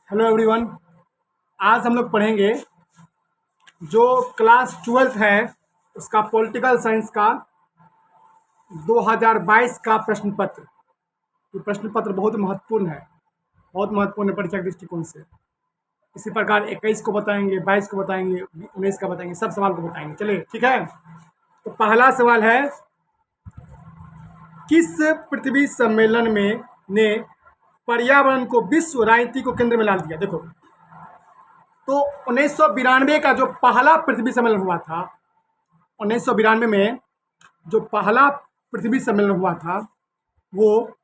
Hello everyone. आज हम लोग पढ़ेंगे जो क्लास 12th है उसका पॉलिटिकल साइंस का 2022 का प्रश्न पत्र। ये प्रश्न पत्र बहुत महत्वपूर्ण है, बहुत महत्वपूर्ण है परीक्षा के दृष्टिकोण से। इसी प्रकार 21 को बताएंगे, 22 को बताएंगे, 19 का बताएंगे, सब सवाल को बताएंगे। चलिए ठीक है। तो पहला सवाल है, किस पृथ्वी सम्मेलन में ने पर्यावरण को विश्व राजनीति को केंद्र में ला दिया? देखो, तो 1992 का जो पहला पृथ्वी सम्मेलन हुआ था, 1992 में जो पहला पृथ्वी सम्मेलन हुआ था वो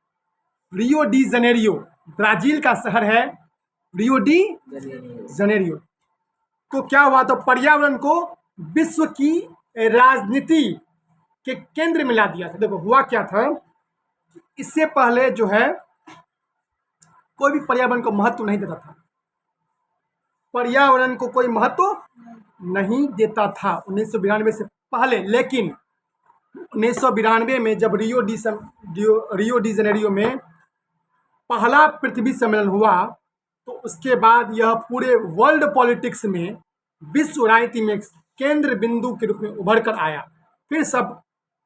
रियो डी जनेरियो, ब्राजील का शहर है रियो डी जनेरियो। तो क्या हुआ? तो पर्यावरण को विश्व की राजनीति के केंद्र में ला दिया था। देखो हुआ क्या था, इससे पहले जो है कोई भी पर्यावरण को महत्व नहीं देता था, पर्यावरण को कोई महत्व नहीं देता था 1992 से पहले। लेकिन 1992 में जब रियो डी जनेरियो में पहला पृथ्वी सम्मेलन हुआ, तो उसके बाद यह पूरे वर्ल्ड पॉलिटिक्स में, विश्व राजनीति में केंद्र बिंदु के रूप में उभर कर आया। फिर सब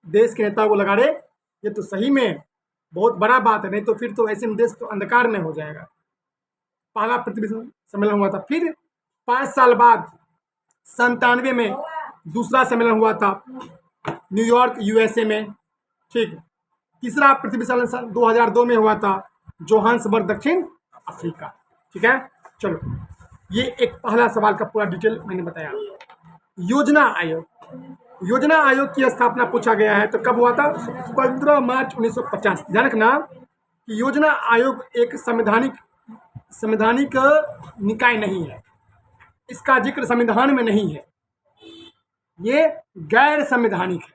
देश के नेताओं को लगा, रे ये तो सही में बहुत बड़ा बात है, नहीं तो फिर तो ऐसे में देश तो अंधकार में हो जाएगा। पहला पृथ्वी सम्मेलन हुआ था। फिर 5 साल बाद 97 में दूसरा सम्मेलन हुआ था न्यूयॉर्क यूएसए में। ठीक। तीसरा पृथ्वी सम्मेलन 2002 में हुआ था जोहान्सबर्ग दक्षिण अफ्रीका। ठीक है। चलो, ये एक पहला सवाल का पूरा डिटेल मैंने बताया। योजना आयोग, योजना आयोग की स्थापना पूछा गया है, तो कब हुआ था? 15 मार्च 1950। ध्यान रखना कि योजना आयोग एक संवैधानिक निकाय नहीं है, इसका जिक्र संविधान में नहीं है, ये गैर संवैधानिक है।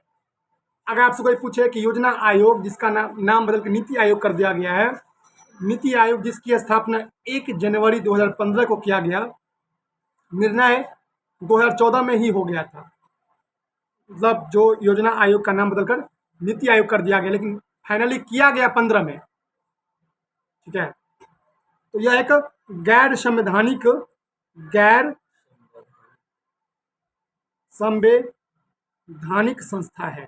अगर आपसे कोई पूछे कि योजना आयोग, जिसका नाम बदल कर नीति आयोग कर दिया गया है, नीति आयोग जिसकी स्थापना 1 जनवरी 2015 को किया गया, निर्णय 2014 में ही हो गया था। मतलब जो योजना आयोग का नाम बदलकर नीति आयोग कर दिया गया, लेकिन फाइनली किया गया 15 में। ठीक है। तो यह एक गैर संवैधानिक संस्था है।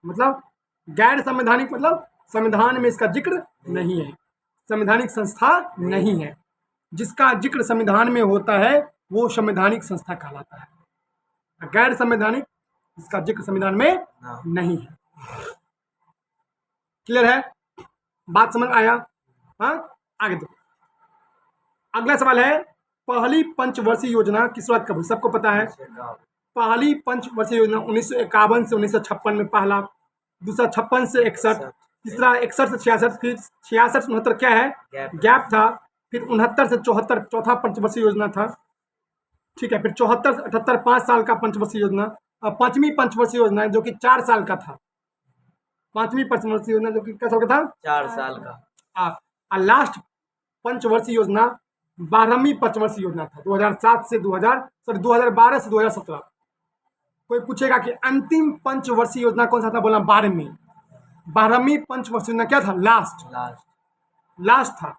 मतलब गैर संवैधानिक, मतलब संविधान में इसका जिक्र नहीं है, संवैधानिक संस्था नहीं है। जिसका जिक्र संविधान में होता है वो संवैधानिक संस्था कहलाता है। गैर संवैधानिक, जिसका जिक्र संविधान में नहीं है। क्लियर है? बात समझ आया? हाँ, आगे देखो। अगला सवाल है, पहली पंचवर्षीय योजना की शुरुआत कब हुई? सबको पता है, पहली पंचवर्षीय योजना 1951 से 1956 में पहला, दूसरा 56 से 61, तीसरा 61 से 66, फिर 66 से 69 क्या है? गैप था। फिर 69 से 74 चौथा पंचवर्षीय योजना था। ठीक है। फिर 74 से 78 5 साल का पंचवर्षीय योजना। और पांचवी पंचवर्षीय योजना जो कि 4 साल का था, पांचवी पंचवर्षीय योजना जो कि क्या साल का था? 4 साल का। लास्ट पंचवर्षीय योजना 12वीं पंचवर्षीय योजना था, 2012 से 2017। कोई पूछेगा कि अंतिम पंचवर्षीय योजना कौन सा था? बोला 12वीं पंचवर्षीय योजना क्या था? लास्ट था,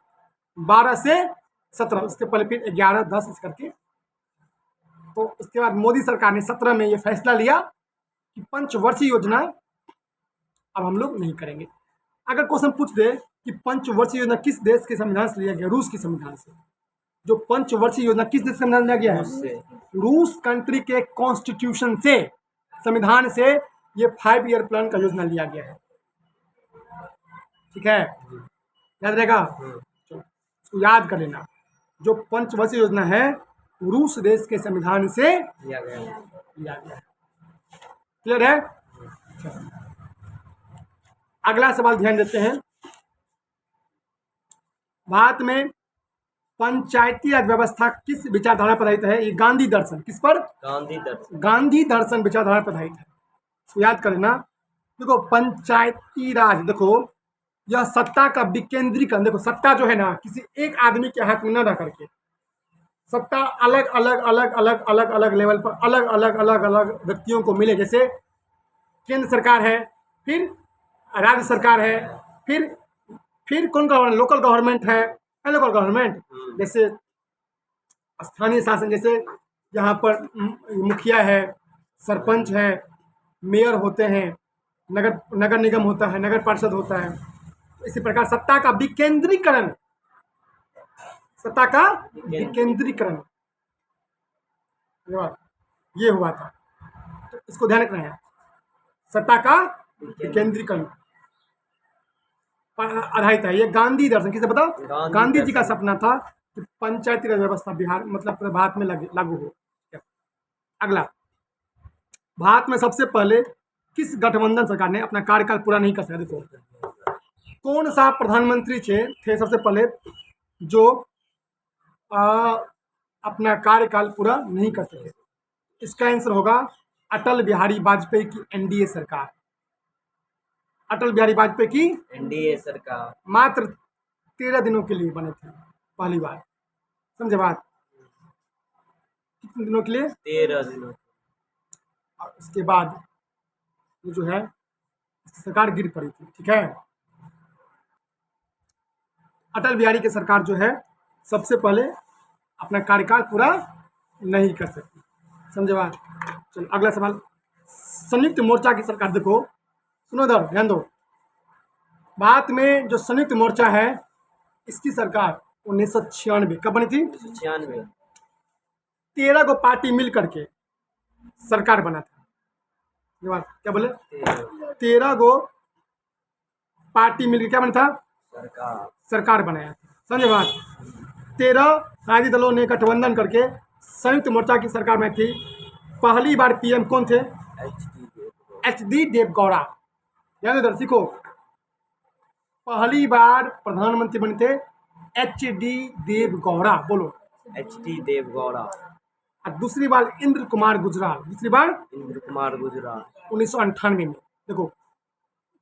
12 से 17। उसके पहले फिर 11, 10 इस करके। तो उसके बाद मोदी सरकार ने 17 में ये फैसला लिया कि पंचवर्षीय योजना अब हम लोग नहीं करेंगे। अगर क्वेश्चन पूछ दे कि पंचवर्षीय योजना किस देश के संविधान से लिया गया? रूस के संविधान से। जो पंचवर्षीय योजना किस देश के संविधान लिया गया है? रूस कंट्री के कॉन्स्टिट्यूशन से, संविधान से ये 5 ईयर प्लान का योजना लिया गया है। ठीक है, याद रहेगा? इसको याद कर लेना। जो पंचवर्षीय योजना है रूस देश के संविधान से लिया गया है। क्लियर है? अगला सवाल ध्यान देते हैं। भारत में पंचायती राज व्यवस्था किस विचारधारा पर आधारित है? ये गांधी दर्शन। किस पर? गांधी दर्शन विचारधारा पर आधारित है। तो याद कर लेना। देखो पंचायती राज, देखो यह सत्ता का विकेंद्रीकरण। देखो सत्ता जो है ना, किसी एक आदमी के हाथ में न रह करके, सत्ता अलग अलग लेवल पर अलग व्यक्तियों को मिले। जैसे केंद्र सरकार है, फिर राज्य सरकार है, फिर फिर कौन गवर्नमेंट, लोकल गवर्नमेंट है लोकल गवर्नमेंट, जैसे स्थानीय शासन, जैसे यहाँ पर मुखिया है, सरपंच है, मेयर होते हैं, नगर नगर निगम होता है, नगर पार्षद होता है। इसी प्रकार सत्ता का विकेंद्रीकरण, सत्ता का विकेंद्रीकरण ये हुआ था। तो इसको ध्यान रखना है, सत्ता का विकेंद्रीकरण पर आधारित है। ये गांधी दर्शन, किसे बताओ? गांधी जी का सपना था कि पंचायती राज व्यवस्था बिहार मतलब भारत में लागू हो। अगला, भारत में सबसे पहले किस गठबंधन सरकार ने अपना कार्यकाल पूरा नहीं कर सका? देखो कौन सा प्रधानमंत्री थे सबसे पहले जो अपना कार्यकाल पूरा नहीं कर सके? इसका आंसर होगा अटल बिहारी वाजपेयी की एनडीए सरकार। अटल बिहारी वाजपेयी की एनडीए सरकार मात्र 13 दिनों के लिए बने थे पहली बार। समझे बात? कितने दिनों के लिए? 13 दिनों। और उसके बाद ये जो है सरकार गिर पड़ी थी। ठीक है, अटल बिहारी की सरकार जो है सबसे पहले अपना कार्यकाल पूरा नहीं कर सकती। समझे बात? चलो अगला सवाल, संयुक्त मोर्चा की सरकार। देखो सुनो इधर ध्यान दो, भारत में जो संयुक्त मोर्चा है इसकी सरकार 1996 कब बनी थी? 96। 13 को पार्टी मिल करके सरकार बना था। ये बात क्या बोले? 13 को पार्टी मिलकर क्या बना था? सरकार बनाया था। समझे बात? 13 राजनीतिक दलों ने गठबंधन करके संयुक्त मोर्चा की सरकार में थी। पहली बार पीएम कौन थे? एचडी देवगौड़ा। याद इधर सीखो, पहली बार प्रधानमंत्री बने थे एचडी देवगौड़ा। बोलो एचडी देवगौड़ा। और दूसरी बार इंद्र कुमार गुजराल। दूसरी बार इंद्र कुमार गुजराल 1998 में। देखो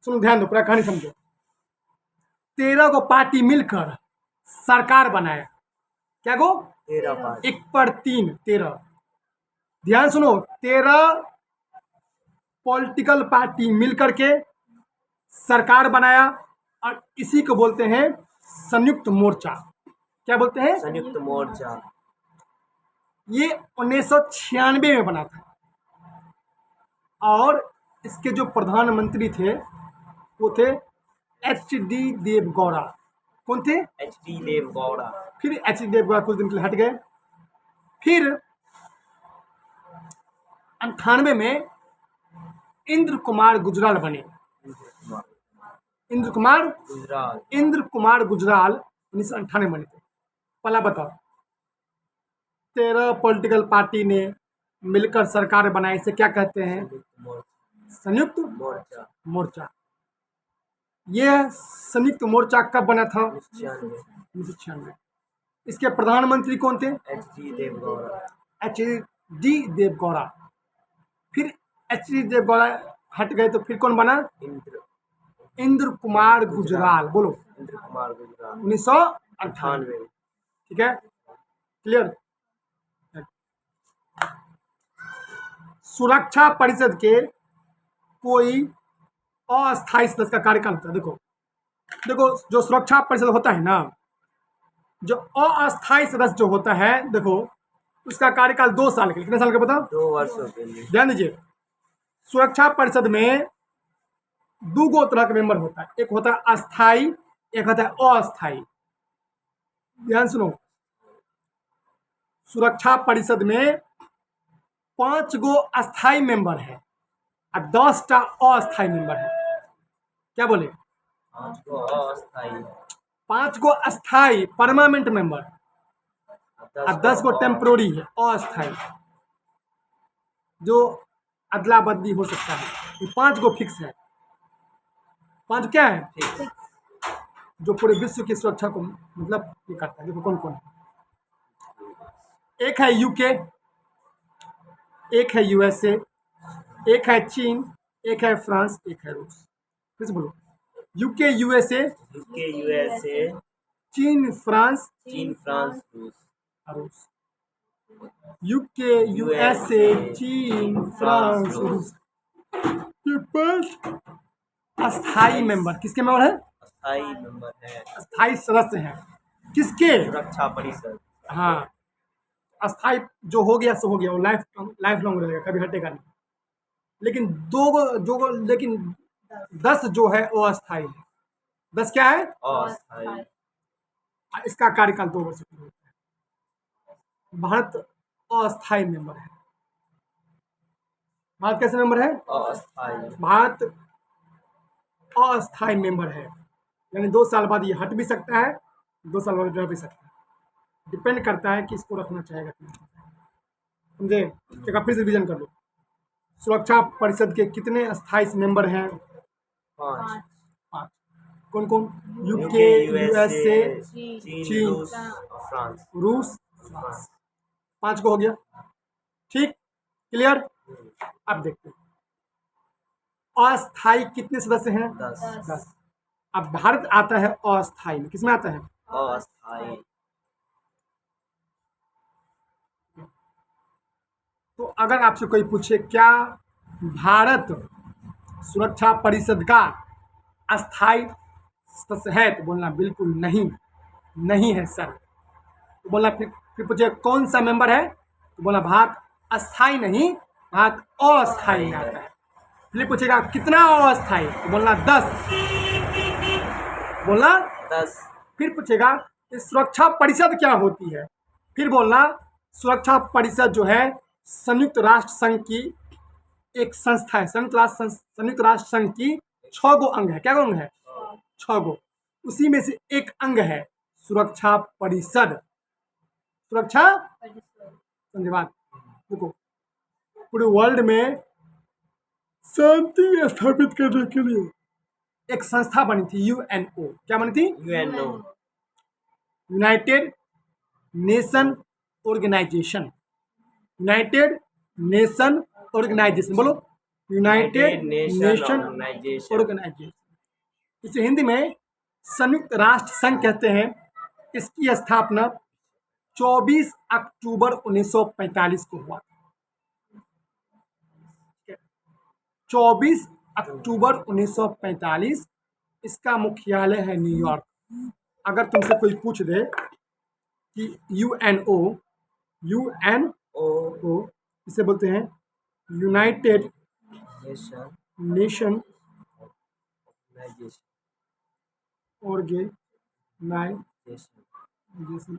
सुनो ध्यान दो, पूरा कहानी समझो। 13 को पार्टी मिलकर सरकार बनाया। क्या गो? 13 पार्टी। 1 पर 3 13। ध्यान सुनो, 13 पॉलिटिकल पार्टी मिलकर के सरकार बनाया और इसी को बोलते हैं संयुक्त मोर्चा। क्या बोलते हैं? संयुक्त मोर्चा। ये 1996 में बना था और इसके जो प्रधानमंत्री थे वो थे एचडी देवगौड़ा। कौन थे? एचडी देवगौड़ा। फिर एचडी देवगौड़ा कुछ दिन के लिए हट गए। फिर 98 में इंद्र कुमार गुजराल बने। इंद्र कुमार गुजराल 1998 बने थे। पहला बताओ, 13 पॉलिटिकल पार्टी ने मिलकर सरकार बनाई, इसे क्या कहते हैं? संयुक्त मोर्चा। यह संयुक्त मोर्चा कब बना था? 1996। इसके प्रधानमंत्री कौन थे? एचडी देवगौड़ा। फिर एचडी देवगौड़ा हट गए तो फिर कौन बना? इंद्र कुमार गुजराल। बोलो इंद्र कुमार गुजराल 1998। ठीक है, क्लियर? सुरक्षा परिषद के कोई अस्थायी सदस्य का कार्यकाल होता है। देखो जो सुरक्षा परिषद होता है ना, जो अस्थायी सदस्य जो होता है, देखो उसका कार्यकाल 2 साल के लिए। कितने साल का बताओ? 2 वर्षों के लिए। ध्यान दीजिए, सुरक्षा परिषद में 2 तरह का मेंबर होता है, एक होता है अस्थाई, एक होता है अस्थाई। ध्यान सुनो, सुरक्षा परिषद में 5 अस्थाई मेंबर है और 10 अस्थाई मेंबर है। क्या बोले? 5 अस्थाई परमानेंट मेंबर और 10 टेम्पोररी है अस्थाई, जो अदला बदली हो सकता है। ये 5 फिक्स है। 5 क्या है? जो पूरे विश्व की सुरक्षा को मतलब ये करता है। देखो कौन कौन है। एक है यूके, एक है यूएसए, एक है चीन, एक है फ्रांस, एक है रूस। फिर से बोलो, यूके यूएसए, चीन फ्रांस, रूस। यूके यूएसए चीन फ्रांस रूस। ये 5 अस्थाई मेंबर किसके मेंबर है? अस्थाई मेंबर है अस्थाई सदस्य हैं किसके? सुरक्षा परिषद। हाँ, अस्थाई जो हो गया सो हो गया, वो लाइफ लॉन्ग रहेगा, कभी हटेगा नहीं। लेकिन लेकिन 10 जो है वो अस्थाई है। 10 क्या है? अस्थाई। इसका कार्यकाल 2 वर्ष का होता है। भारत अस्थाई मेंबर है। भारत कैसे मेंबर है? अस्थाई। भारत अस्थाई मेंबर है, यानी 2 साल बाद ये हट भी सकता है, 2 साल बाद रह भी सकता है। डिपेंड करता है कि इसको रखना चाहेगा कि नहीं। समझे? एक बार फिर से रिवीजन कर लो। सुरक्षा परिषद के कितने अस्थाई मेंबर हैं? 5। 5। कौन कौन? यूके, यूएसए, चीन, चीन, रूस और फ्रांस। रूस, फ्रांस। 5 को हो गया। ठीक, क्लियर। अब देखते हैं अस्थाई कितने सदस्य हैं? 10। 10। अब भारत आता है अस्थाई में, किसमें आता है? अस्थाई। तो अगर आपसे कोई पूछे क्या भारत सुरक्षा परिषद का अस्थाई सदस्य है, तो बोलना बिल्कुल नहीं, नहीं है सर। तो बोलना फिर पूछे कौन सा मेंबर है, तो बोलना भारत अस्थाई नहीं, भारत अस्थाई में आता है। फिर पूछेगा कितना अस्थाई, तो बोलना 10, बोलना 10। फिर पूछेगा कि सुरक्षा परिषद क्या होती है, फिर बोलना सुरक्षा परिषद जो है संयुक्त राष्ट्र संघ की एक संस्था है। संयुक्त राष्ट्र संघ की 6 गो अंग है। क्या गो अंग है? 6 गो। उसी में से एक अंग है सुरक्षा परिषद। सुरक्षा धन्यवाद। देखो, पूरे वर्ल्ड में शांति स्थापित करने के लिए एक संस्था बनी थी, यूएनओ। क्या बनी थी? UNO, United Nation Organisation. United Nation Organisation, बोलो यूनाइटेड नेशन ऑर्गेनाइजेशन। इसे हिंदी में संयुक्त राष्ट्र संघ कहते हैं। इसकी स्थापना 24 अक्टूबर 1945 को हुआ। 24 अक्टूबर 1945। इसका मुख्यालय है न्यूयॉर्क। अगर तुमसे कोई पूछ दे कि यूएनओ इसे बोलते हैं यूनाइटेड नेशन ऑर्गेनाइजेशन,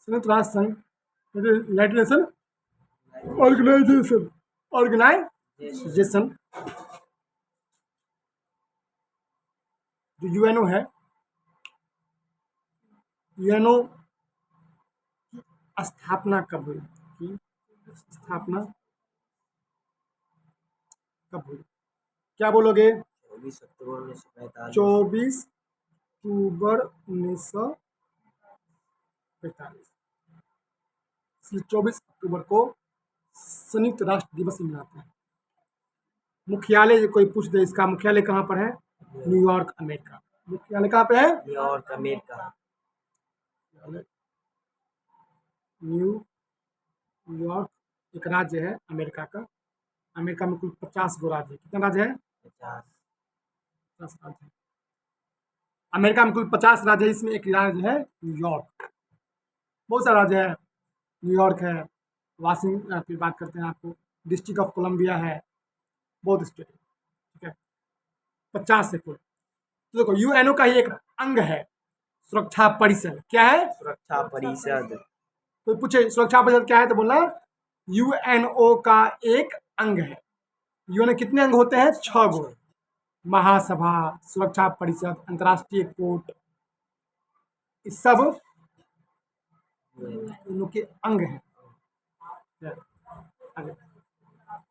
संयुक्त राष्ट्र संघ, यूनाइटेड नेशन ऑर्गेनाइजेशन जो यूएनओ है, यूएनओ की स्थापना कब हुई? क्या बोलोगे? 24 अक्टूबर 1945। 24 अक्टूबर 1945। 24 अक्टूबर को संयुक्त राष्ट्र दिवस मनाते हैं। मुख्यालय कोई पूछ दे, इसका मुख्यालय कहाँ पर है? New York, America. मुख्यालय कहाँ पे है? New York, America. न्यूयॉर्क एक राज्य है अमेरिका का। अमेरिका में कुल 50 गो राज्य है। कितना राज्य है? 50 राज्य है अमेरिका में। कुल 50 राज्य है, इसमें एक राज्य है न्यूयॉर्क। बहुत सारा राज्य है, न्यूयॉर्क है, वाशिंगटन, फिर बात करते हैं आपको डिस्ट्रिक्ट ऑफ कोलंबिया है, बहुत स्टेट है। ठीक है, 50 से कुल। तो देखो यूएनओ का ही एक अंग है सुरक्षा परिषद। क्या है? सुरक्षा परिषद। तो पूछे सुरक्षा परिषद क्या है, तो बोलना यूएनओ का एक अंग है। यूएनओ कितने अंग होते हैं? 6 गो। महासभा, सुरक्षा परिषद, अंतर्राष्ट्रीय कोर्ट, इस सब इनके अंग हैं।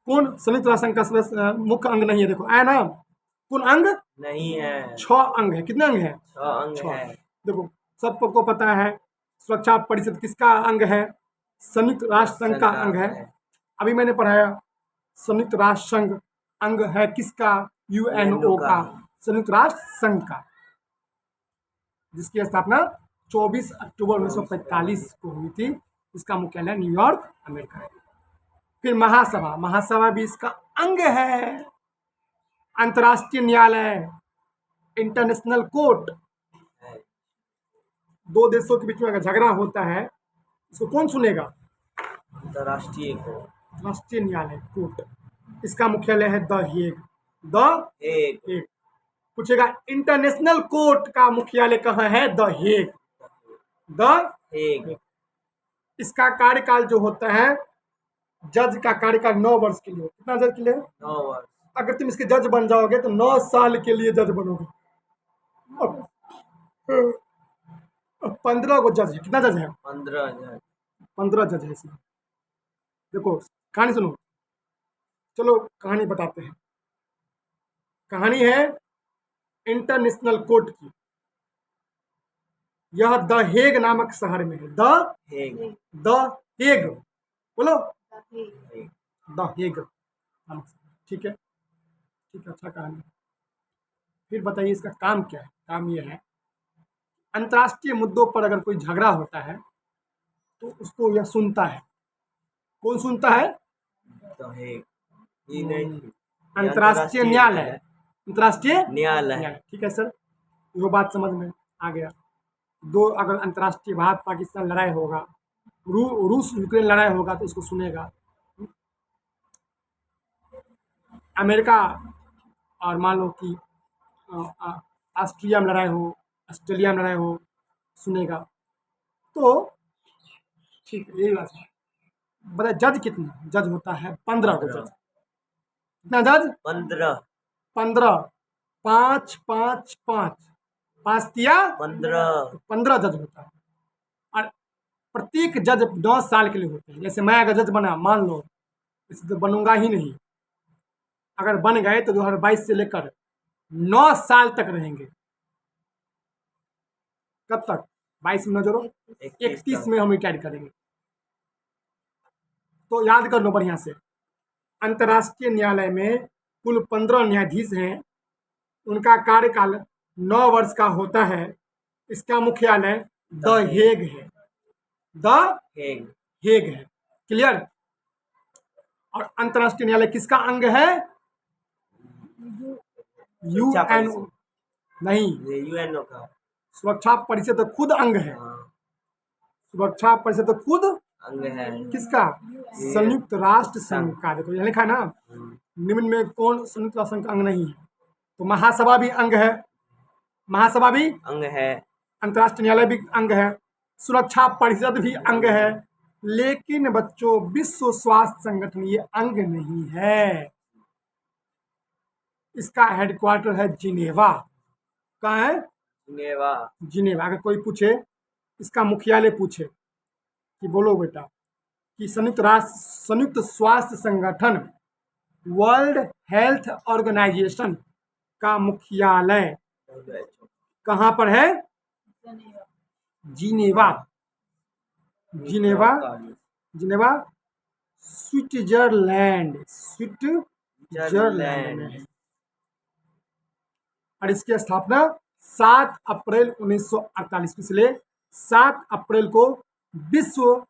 कौन संयुक्त राष्ट्र संघ का सदस्य मुख्य अंग नहीं है? देखो आया ना, कौन अंग नहीं है? 6 अंग है। कितने अंग है? 6 अंग है। देखो सबको पता है सुरक्षा परिषद किसका अंग है? संयुक्त राष्ट्र संघ का अंग है। अभी मैंने पढ़ाया संयुक्त राष्ट्र संघ अंग है किसका? यूएनओ का, संयुक्त राष्ट्र संघ का, जिसकी स्थापना 24 अक्टूबर 1945 को हुई थी। इसका मुख्यालय न्यूयॉर्क, अमेरिका है। फिर महासभा, महासभा भी इसका अंग है। अंतर्राष्ट्रीय न्यायालय, इंटरनेशनल कोर्ट। है। दो देशों के बीच में अगर झगड़ा होता है इसको कौन सुनेगा? अंतर्राष्ट्रीय को राष्ट्रीय न्यायालय, कोर्ट। इसका मुख्यालय है द हेग। द एक हेग। पूछेगा इंटरनेशनल कोर्ट का मुख्यालय कहाँ है? The Hague. द एक हेग। इसका कार्यकाल जो होता है, जज का कार्यकाल 9 वर्ष के लिए। कितना जज के लिए? 9 वर्ष। अगर तुम इसके जज बन जाओगे तो 9 साल के लिए जज बनोगे। अब 15 को जज है। कितना जज है? 15,000। 15 जज है इसमें। देखो कहानी सुनो, चलो कहानी बताते हैं। कहानी है इंटरनेशनल कोर्ट की। यह द हेग नामक शहर में है। एक द हेग, बोलो। एक द हेग नामक शहर। ठीक है, ठीक है, अच्छा कहानी। फिर बताइए इसका काम क्या है? काम यह है, अंतर्राष्ट्रीय मुद्दों पर अगर कोई झगड़ा होता है तो उसको यह सुनता है। कौन सुनता है? तो एक ये नहीं अंतर्राष्ट्रीय न्यायालय। अंतर्राष्ट्रीय न्यायालय। न्यायालय, ठीक है सर, वो बात समझ में आ गया। दो अगर अंतर्राष्ट्रीय भारत पाकिस्तान लड़ाई होगा, रूस यूक्रेन लड़ाई होगा तो इसको सुनेगा। अमेरिका और मान लो कि ऑस्ट्रिया में लड़ाई हो, ऑस्ट्रेलिया में लड़ाई हो, सुनेगा। तो ठीक है, यही बात है। बताए जज कितने? जज होता है 15 को जज। कितना जज? 15 15। 5 5 5 5 तिया 15 15 जज होता है। और प्रत्येक जज 9 साल के लिए होते हैं। जैसे मैं अगर जज बना, मान लो, इसे तो बनूंगा ही नहीं, अगर बन गए तो 2022 से लेकर 9 साल तक रहेंगे। कब तक? 22 में न जोड़ो, 31 में हम रिटायर करेंगे। तो याद कर लो बढ़िया से, अंतर्राष्ट्रीय न्यायालय में कुल 15 न्यायाधीश हैं। उनका कार्यकाल 9 वर्ष का होता है। इसका मुख्यालय द हेग है। द एक हेग है। क्लियर? और अंतर्राष्ट्रीय न्यायालय किसका अंग है? यूएनओ नहीं, ये यूएनओ का। सुरक्षा परिषद तो खुद अंग है। हाँ, सुरक्षा परिषद तो खुद अंग है। किसका? संयुक्त राष्ट्र संघ का। देखो यह लिखा है ना, निम्न में कौन संयुक्त राष्ट्र संघ का अंग नहीं है? तो महासभा भी अंग है। महासभा भी अंग है। अंतर्राष्ट्रीय न्यायालय भी अंग है। सुरक्षा परिषद भी अंग है। लेकिन बच्चों, विश्व स्वास्थ्य संगठन ये अंग नहीं है। इसका हेडक्वार्टर है जिनेवा। कहाँ है? जिनेवा। जिनेवा। अगर कोई पूछे, इसका मुख्यालय पूछे कि बोलो बेटा कि संयुक्त स्वास्थ्य संगठन, वर्ल्ड हेल्थ ऑर्गेनाइजेशन का मुख्यालय कहाँ पर है? Geneva. Geneva, Geneva Switzerland. Switzerland में है। और इसकी स्थापना 7 अप्रैल 1948 इसलिए 7 अप्रैल को विश्व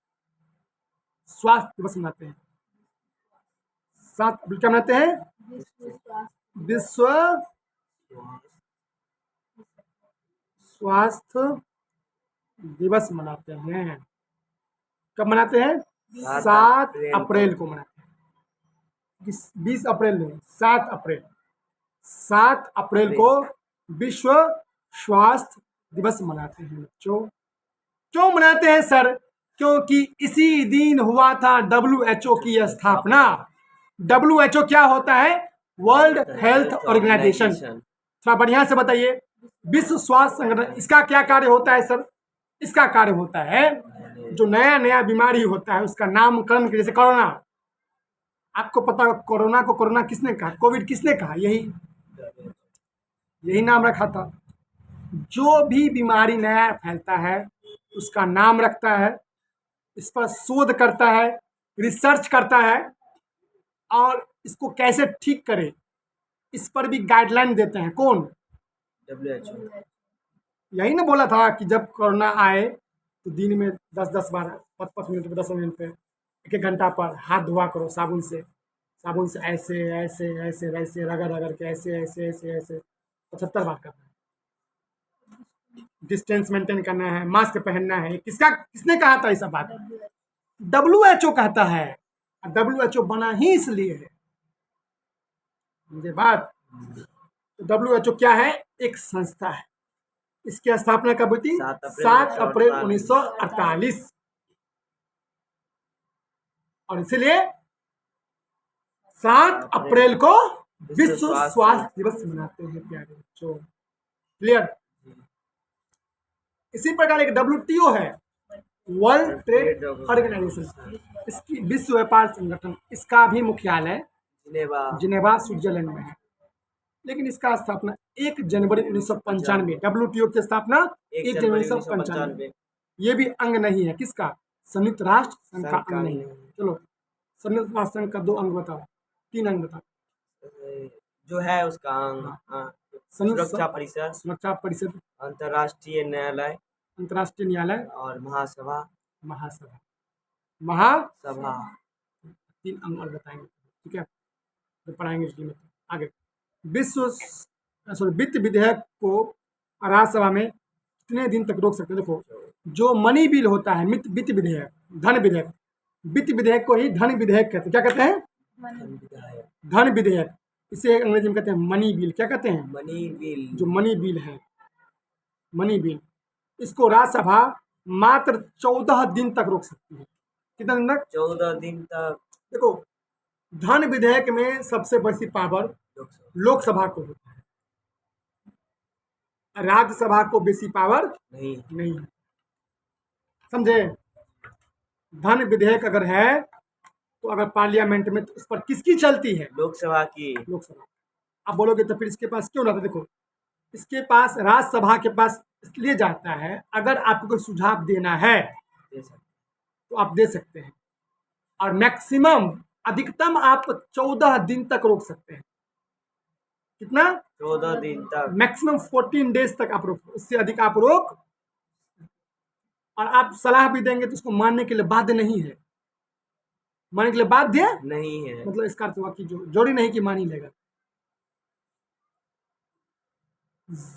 स्वास्थ्य दिवस मनाते हैं। 7 अप्रैल क्या मनाते हैं? विश्व स्वास्थ्य दिवस मनाते हैं। कब मनाते हैं? 7 अप्रैल को मनाते हैं। 20 अप्रैल नहीं, 7 अप्रैल। 7 अप्रैल को विश्व स्वास्थ्य दिवस मनाते हैं बच्चों। क्यों मनाते हैं सर? क्योंकि इसी दिन हुआ था WHO की स्थापना। WHO क्या होता है? World Health Organisation. थोड़ा बढ़िया से बताइए, विश्व स्वास्थ्य संगठन, इसका क्या कार्य होता है सर? इसका कार्य होता है जो नया नया बीमारी होता है उसका नामकरण, जैसे कोरोना। आपको पता है कोरोना को कोरोना किसने कहा? कोविड किसने कहा? यही नाम रखा था। जो भी बीमारी नया फैलता है उसका नाम रखता है, इस पर शोध करता है, रिसर्च करता है, और इसको कैसे ठीक करे इस पर भी गाइडलाइन देते हैं। कौन? WHO। यही ना बोला था कि जब कोरोना आए तो दिन में 10-10 बार, 5-5 मिनट पे, 10 मिनट पे, 1-1 घंटा पर हाथ धोआ करो साबुन से, साबुन से ऐसे ऐसे ऐसे वैसे रगड़ रगड़ के ऐसे ऐसे ऐसे ऐसे 75 बार करना है। डिस्टेंस मेंटेन करना है, मास्क पहनना है। किसने कहा था ये सब बात? WHO कहता है। WHO बना ही इसलिए है, मुझे बात। WHO क्या है? एक संस्था है। इसकी स्थापना कब हुई थी? 7 अप्रैल 1948। और इसलिए 7 अप्रैल को विश्व स्वास्थ्य दिवस मनाते हैं प्यारे बच्चों। क्लियर? इसी प्रकार एक WTO है, वर्ल्ड ट्रेड ऑर्गेनाइजेशन, इसकी विश्व व्यापार संगठन, इसका भी मुख्यालय जिनेवा स्विट्जरलैंड में है। लेकिन इसका स्थापना 1 जनवरी 1995, WTO की स्थापना 1 जनवरी 1995। ये भी अंग नहीं है किसका? संयुक्त राष्ट्र संघ का अंग नहीं है। चलो संयुक्त राष्ट्र संघ का 2 अंग बताओ, 3 अंग बताओ। जो है उसका अंग, सुरक्षा परिषद, सुरक्षा परिषद, अंतर्राष्ट्रीय न्यायालय, अंतर्राष्ट्रीय न्यायालय और महासभा। महासभा 3 अंग और बताएंगे, ठीक है, तो पढ़ाएंगे इसलिए में। आगे वित्त विधेयक को राज्यसभा में कितने दिन तक रोक सकते हैं? देखो, जो मनी बिल होता है, वित्त विधेयक, धन विधेयक, वित्त विधेयक को ही धन विधेयक कहते हैं। क्या कहते हैं? धन विधेयक। इसे अंग्रेजी में कहते हैं मनी बिल। क्या कहते हैं? Money bill. जो मनी बिल है, मनी बिल, इसको राज्यसभा मात्र 14 दिन तक रोक सकती है। कितना दिन तक? 14 दिन तक। देखो, धन विधेयक में सबसे बड़ी पावर लोकसभा को होता है, राज्यसभा को बेसी पावर नहीं है। समझे? धन विधेयक अगर है तो अगर पार्लियामेंट में, तो उस पर किसकी चलती है? लोकसभा की। लोकसभा। आप बोलोगे तो फिर इसके पास क्यों रहता? देखो, इसके पास, राज्यसभा के पास इसलिए जाता है, अगर आपको कोई सुझाव देना है तो आप दे सकते हैं, और मैक्सिमम, अधिकतम आप 14 दिन तक रोक सकते हैं। कितना? 14 दिन तक। मैक्सिमम 14 डेज तक आप रोक, उससे अधिक आप रोक। और आप सलाह भी देंगे तो उसको मानने के लिए बाध्य नहीं है। मानने के लिए बाध्य नहीं है, मतलब इसका अर्थ हुआ कि जो जरूरी नहीं कि मान ही लेगा,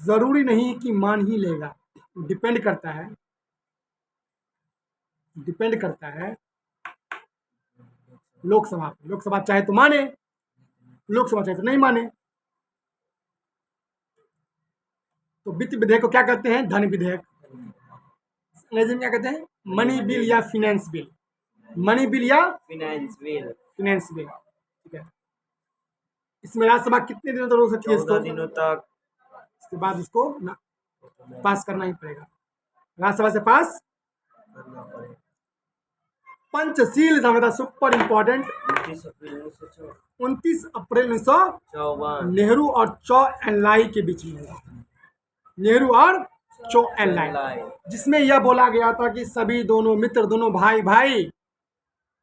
जरूरी नहीं कि मान ही लेगा, डिपेंड करता है, डिपेंड करता है लोकसभा। लोकसभा चाहे तो माने, लोकसभा चाहे तो नहीं माने। तो वित्त विधेयक को क्या कहते हैं? धन विधेयक। अंग्रेजी में क्या कहते हैं? मनी बिल या फिनेंस बिल। मनी बिल या फिनेंस बिल। फिनेंस बिल, ठीक है। इसमें राज्यसभा कितने दिनों तक रोक सकती है? 14 दिनों तक। इसके बाद इसको पास करना ही पड़ेगा, राज्यसभा से पास करना पड़ेगा। पंचशील समझौता, सुपर इंपॉर्टेंट। 29 अप्रैल 1954 नेहरू और चौ एन लाई के बीच में हुआ। नेहरू और चौ एन लाई, जिसमें यह बोला गया था कि सभी दोनों मित्र, दोनों भाई भाई,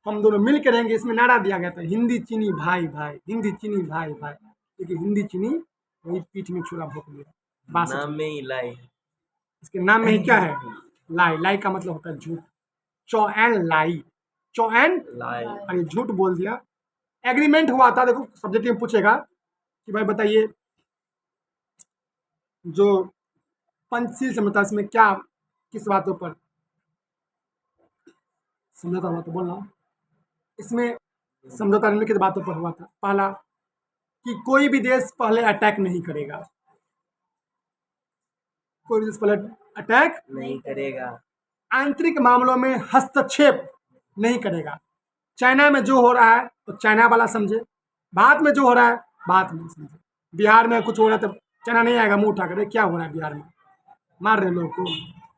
हम दोनों मिल के रहेंगे। इसमें नारा दिया गया था, हिंदी चीनी भाई भाई, हिंदी चीनी भाई भाई। लेकिन हिंदी चीनी वही पीठ में छुरा भोंक दिया। नाम में ही लाई है, इसके नाम में ही क्या है? लाई। लाई का मतलब होता है झूठ। चौ एन लाई, चौ एन लाई, अरे झूठ बोल दिया। एग्रीमेंट हुआ था। देखो, सब्जेक्ट में पूछेगा कि भाई बताइए, जो पंचशील समझौता, इसमें क्या, किस बातों पर समझौता हुआ? तो बोलना, इसमें समझौता निम्नलिखित बातों पर हुआ था। पहला, कि कोई भी देश पहले अटैक नहीं करेगा, कोई भी देश पहले अटैक नहीं करेगा। आंतरिक मामलों में हस्तक्षेप नहीं करेगा। चाइना में जो हो रहा है तो चाइना वाला समझे, भारत में जो हो रहा है भारत में समझे। बिहार में कुछ हो रहा है तो चाइना नहीं आएगा मुंह उठा कर, क्या हो रहा है बिहार में, मार रहे लोग को,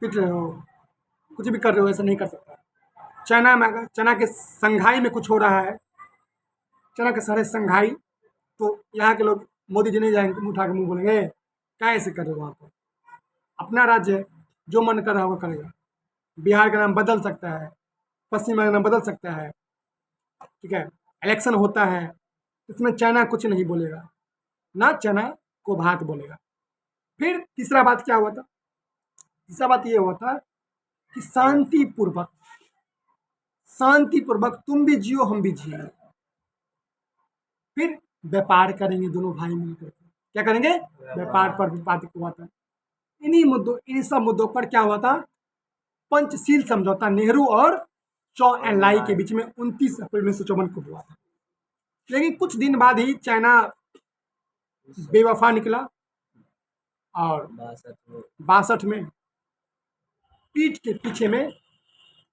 पीट रहे हो, कुछ भी कर रहे हो, ऐसा नहीं कर सकता। चाइना में अगर, चाइना के संघाई में कुछ हो रहा है, चाइना के सारे संघाई, तो यहाँ के लोग, मोदी जी नहीं जाएंगे मुंह उठा के, मुंह बोलेंगे क्या ऐसे कर रहे हो? वहाँ पर अपना राज्य है, जो मन कर रहा है वो करेगा। बिहार का नाम बदल सकता है, पश्चिम का नाम बदल सकता है, ठीक है। इलेक्शन होता है, इसमें चाइना कुछ नहीं बोलेगा, ना चाइना को बात बोलेगा। फिर तीसरा बात क्या हुआ था? तीसरा बात ये हुआ था कि शांतिपूर्वक तुम भी जियो हम भी जिए, फिर व्यापार करेंगे दोनों भाई मिलकर के। क्या करेंगे? व्यापार पर विवाद हुआ था। इन्हीं सब मुद्दों पर क्या हुआ था? पंचशील समझौता नेहरू और चौ एन लाई के बीच में 29 अप्रैल 1954 को हुआ था। लेकिन कुछ दिन बाद ही चाइना बेवफा निकला और 62 में पीठ के पीछे में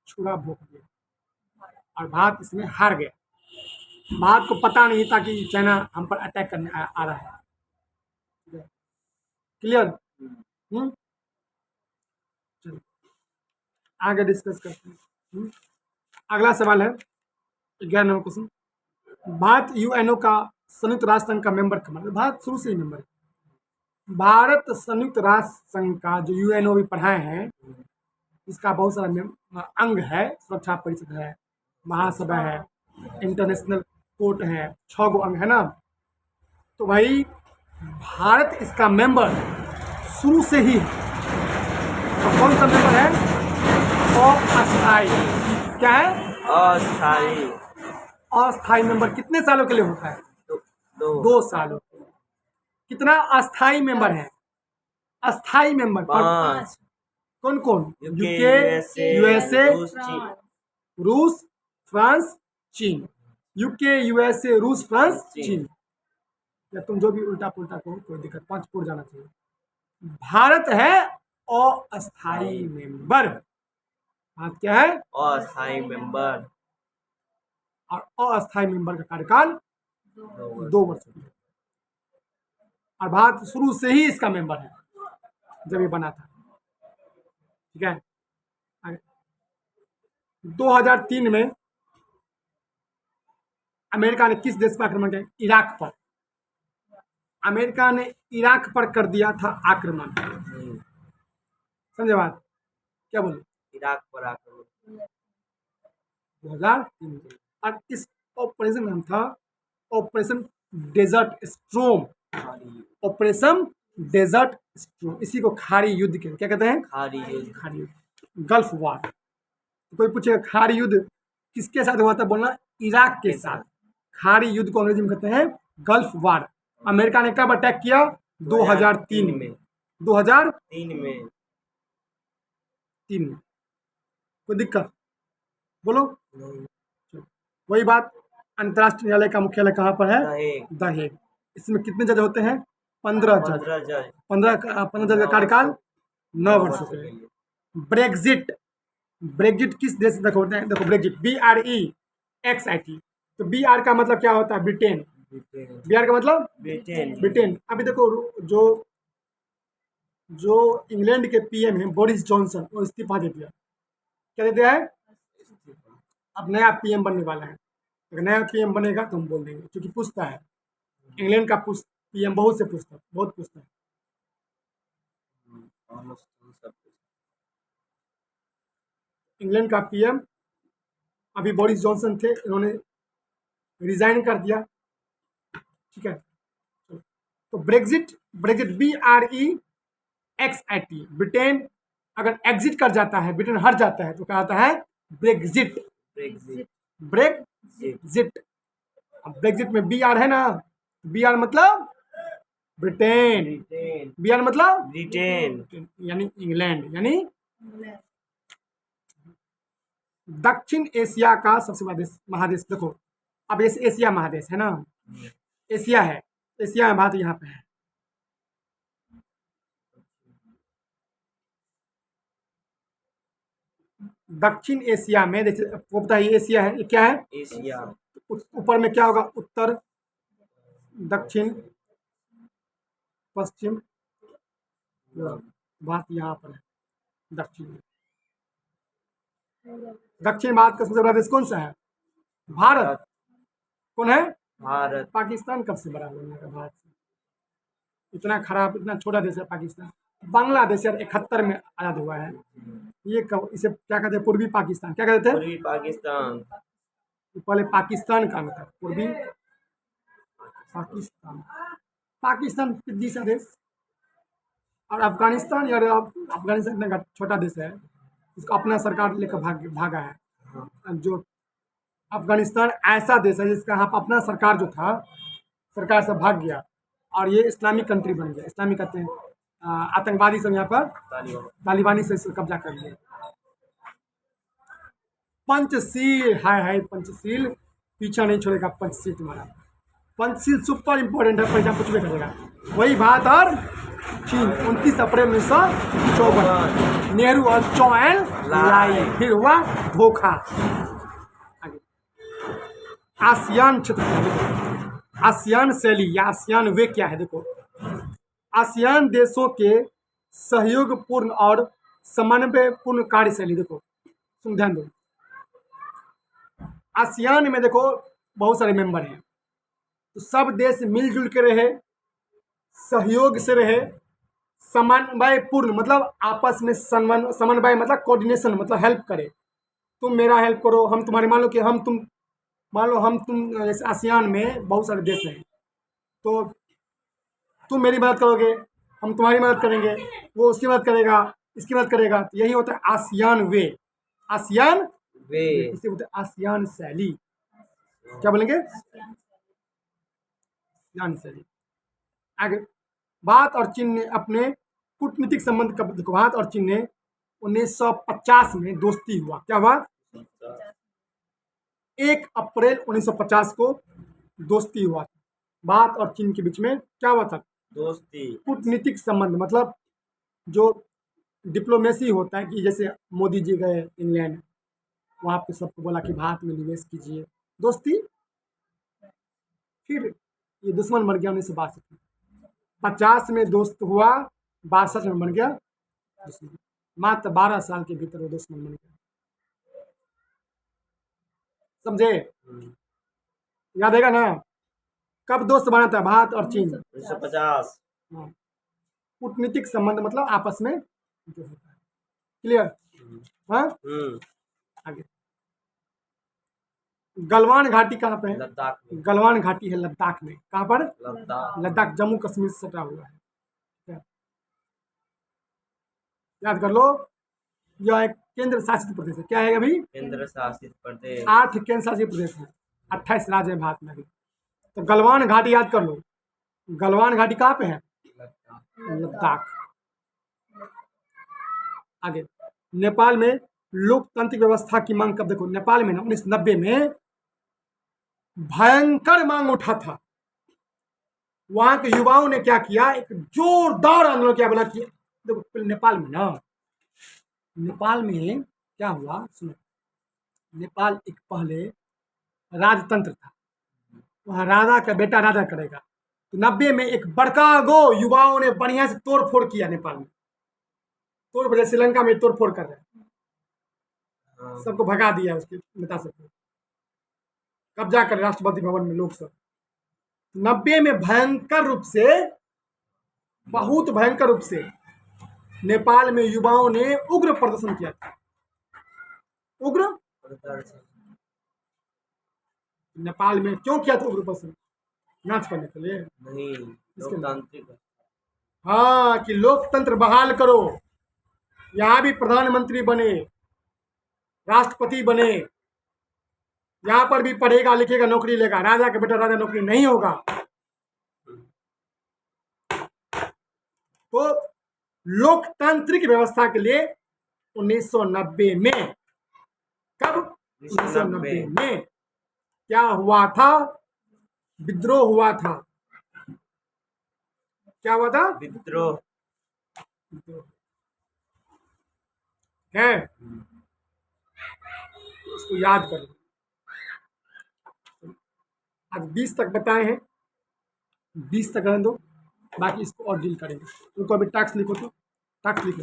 छुरा भोंक दिया और भारत इसमें हार गया। भारत को पता नहीं था कि चाइना हम पर अटैक करने आ रहा है। क्लियर? चलो आगे डिस्कस करते हैं। अगला सवाल है 11 नंबर क्वेश्चन। भारत यूएनओ का संयुक्त राष्ट्र संघ का मेंबर कब बना? भारत शुरू से ही मेंबर है। भारत संयुक्त राष्ट्र संघ का जो यूएनओ भी पढ़ाए हैं, इसका बहुत सारा अंग है। सुरक्षा परिषद है, महासभा है, इंटरनेशनल कोर्ट है, 6 गो अंग है ना। तो भाई भारत इसका मेंबर शुरू से ही है। तो कौन सा मेंबर है? अस्थायी। क्या है? अस्थायी। अस्थायी मेंबर कितने सालों के लिए होता है? 2 सालों के लिए। कितना अस्थायी मेंबर है? अस्थायी मेंबर 5। कौन कौन? यूके, यूएसए, रूस, रूस, फ्रांस, चीन। यूके, यूएसए, रूस, फ्रांस, चीन। या तुम जो भी उल्टा पुल्टा कहो कोई दिक्कत, 5 पूर जाना चाहिए। भारत है अस्थायी मेंबर। भारत क्या है? अस्थायी मेंबर। और अस्थायी मेंबर का कार्यकाल 2 वर्ष है। और भारत शुरू से ही इसका मेंबर है जब ये बना था। ठीक है। 2003 में अमेरिका ने किस देश पर आक्रमण किया? इराक पर। अमेरिका ने इराक पर कर दिया था आक्रमण। समझे बात? क्या बोले? इराक पर आक्रमण 2003 में। और इस ऑपरेशन नाम था Operation Desert Storm. Operation Desert Storm. इसी को खाड़ी युद्ध कहते हैं। क्या कहते हैं? खाड़ी युद्ध। खाड़ी युद्ध, गल्फ वार। तो कोई पूछेगा खाड़ी युद्ध किसके साथ हुआ था? बोलना इराक के साथ। खाड़ी युद्ध को अंग्रेजी में कहते हैं गल्फ वार। अमेरिका ने कब अटैक किया? 2003 में। 2003 में। कोई दिक्कत? बोलो। वही बात। अंतर्राष्ट्रीय न्यायालय का मुख्यालय कहाँ पर है? The Hague. इसमें कितने जज होते हैं? 15 जज। 15 जज का कार्यकाल 9 वर्षों के लिए। ब्रेग्जिट। ब्रेग्जिट किस देश से होते हैं? देखो ब्रेग्जिट BREXIT। तो BR का मतलब क्या होता है? ब्रिटेन। BR का मतलब ब्रिटेन। अभी देखो जो इंग्लैंड के PM हैं बोरिस जॉनसन, वो इस्तीफा दे दिया। क्या दे दिया है? अब नया PM बनने वाला है। अगर नया PM बनेगा तो हम बोल देंगे, क्योंकि पूछता है इंग्लैंड का PM बहुत पूछता है। इंग्लैंड का PM अभी बोरिस जॉनसन थे, इन्होंने रिजाइन कर दिया। ठीक है। तो ब्रेग्जिट BREXIT। ब्रिटेन अगर एग्जिट कर जाता है, ब्रिटेन हट जाता है, तो क्या आता है? ब्रेग्जिट। अब ब्रेग्जिट में BR है ना, BR मतलब ब्रिटेन। BR मतलब ब्रिटेन यानी इंग्लैंड, यानी दक्षिण एशिया का सबसे बड़ा महादेश। देखो अब एशिया महादेश है ना, एशिया है, एशिया में भारत यहाँ पे है। दक्षिण एशिया में जैसे वो पता है, ये एशिया है। ये क्या है? एशिया। ऊपर में क्या होगा? उत्तर, दक्षिण, पश्चिम। बात यहाँ पर है दक्षिण में। दक्षिण भारत का सबसे बड़ा देश कौन सा है? भारत। कौन है? भारत। पाकिस्तान कब से बड़ा होगा भारत से? इतना खराब, इतना छोटा देश है पाकिस्तान। बांग्लादेश यार 71 में आजाद हुआ है। ये कब, इसे क्या कहते हैं? पूर्वी पाकिस्तान। क्या कहते थे? पूर्वी पाकिस्तान। पहले पाकिस्तान का मतलब पूर्वी पाकिस्तान। पाकिस्तान तीसरा देश। और अफगानिस्तान यार, अफगानिस्तान इतना छोटा देश है, इसको अपना सरकार लेकर भागा है। जो अफगानिस्तान ऐसा देश है जिसका यहाँ अपना सरकार जो था सरकार से भाग गया और ये इस्लामिक कंट्री बन गया। इस्लामिक कहते हैं आतंकवादी सब यहाँ पर तालिबान। तालिबानी से कब्जा कर लिया। पंचशील, हाय पंचशील पीछा नहीं छोड़ेगा। पंचशील तुम्हारा, पंचशील सुपर इंपॉर्टेंट है, परीक्षा पूछबे करेगा। वही भारत और चीन 29 अप्रैल 1954 नेहरू और चौएन लाई, फिर हुआ धोखा। आगे आसियान क्षेत्र, आसियान शैली या आसियान वे क्या है? देखो, आसियान देशों के सहयोगपूर्ण और समन्वयपूर्ण कार्यशैली। देखो तुम ध्यान दो, आसियान में देखो बहुत सारे मेंबर हैं, तो सब देश मिलजुल के रहे, सहयोग से रहे, समन्वयपूर्ण मतलब आपस में समन्वय मतलब कोऑर्डिनेशन मतलब हेल्प करे। तुम मेरा हेल्प करो, हम तुम्हारे, मान लो हम तुम जैसे आसियान में बहुत सारे देश हैं, तो तुम मेरी मदद करोगे, हम तुम्हारी मदद करेंगे, वो उसकी मदद करेगा, इसकी मदद करेगा। तो यही होता है आसियान वे। आसियान वे इसे बोलते हैं आसियान शैली। क्या बोलेंगे? आसियान शैली। आगे, भारत और चीन ने अपने कूटनीतिक संबंध कब, देखो भारत और चीन ने 1950 में दोस्ती हुआ। क्या हुआ? 1 अप्रैल 1950 को दोस्ती हुआ। भारत और चीन के बीच में क्या हुआ था? दोस्ती। कूटनीतिक संबंध मतलब जो डिप्लोमेसी होता है कि जैसे मोदी जी गए इंग्लैंड, वहाँ पे सबको बोला कि भारत में निवेश कीजिए, दोस्ती। फिर ये दुश्मन बन गया 1962 में। 50 में दोस्त हुआ, 62 में बन गया दुश्मन। मात्र 12 साल के भीतर वो दुश्मन बन गया। समझे? याद रहेगा ना? कब दोस्त बना था भारत और चीन? 1950। हाँ, कूटनीतिक संबंध मतलब आपस में जो होता है। क्लियर? हाँ, आगे गलवान घाटी कहाँ पे है? लद्दाख में। गलवान घाटी है लद्दाख में। कहाँ पर? लद्दाख। लद्दाख जम्मू कश्मीर से सटा हुआ है। याद कर लो, यह एक केंद्र शासित प्रदेश है। क्या है अभी? केंद्र शासित प्रदेश। 8 केंद्र शासित प्रदेश है, 28 राज्य है भारत में अभी। तो गलवान घाटी याद कर लो। गलवान घाटी कहाँ पे है? लद्दाख। आगे, नेपाल में लोकतांत्रिक व्यवस्था की मांग कब? देखो नेपाल में ना 1990 में भयंकर मांग उठा था। वहां के युवाओं ने क्या किया? एक जोरदार आंदोलन किया। बोला कि देखो नेपाल में क्या हुआ सुनो। नेपाल एक पहले राजतंत्र था, वहाँ राजा का बेटा राजा करेगा। तो 90 में एक बड़का गो युवाओं ने बढ़िया से तोड़ फोड़ किया नेपाल में। तोड़ फोड़, श्रीलंका में तोड़ फोड़ कर रहे हैं, सबको भगा दिया, उसके नेता सबको कब्जा कर राष्ट्रपति भवन में लोग सब। 90 में भयंकर रूप से, बहुत भयंकर रूप से नेपाल में युवाओं ने उग्र प्रदर्शन किया था। उग्र नेपाल में क्यों किया था उग्र प्रदर्शन? नाच करने के लिए नहीं, लोकतांत्रिक। हाँ, कि लोकतंत्र बहाल करो, यहाँ भी प्रधानमंत्री बने, राष्ट्रपति बने, यहाँ पर भी पढ़ेगा लिखेगा नौकरी लेगा, राजा का बेटा राजा नौकरी नहीं होगा। तो लोकतांत्रिक व्यवस्था के लिए 1990 में, कब? 1990 में क्या हुआ था? विद्रोह हुआ था। क्या हुआ था? विद्रोह है, इसको याद करो। आज 20 तक बताए हैं, 20 तक रहने दो, बाकी इसको और डील करेंगे। उनको अभी टास्क लिखो, तो टास्क लिखो।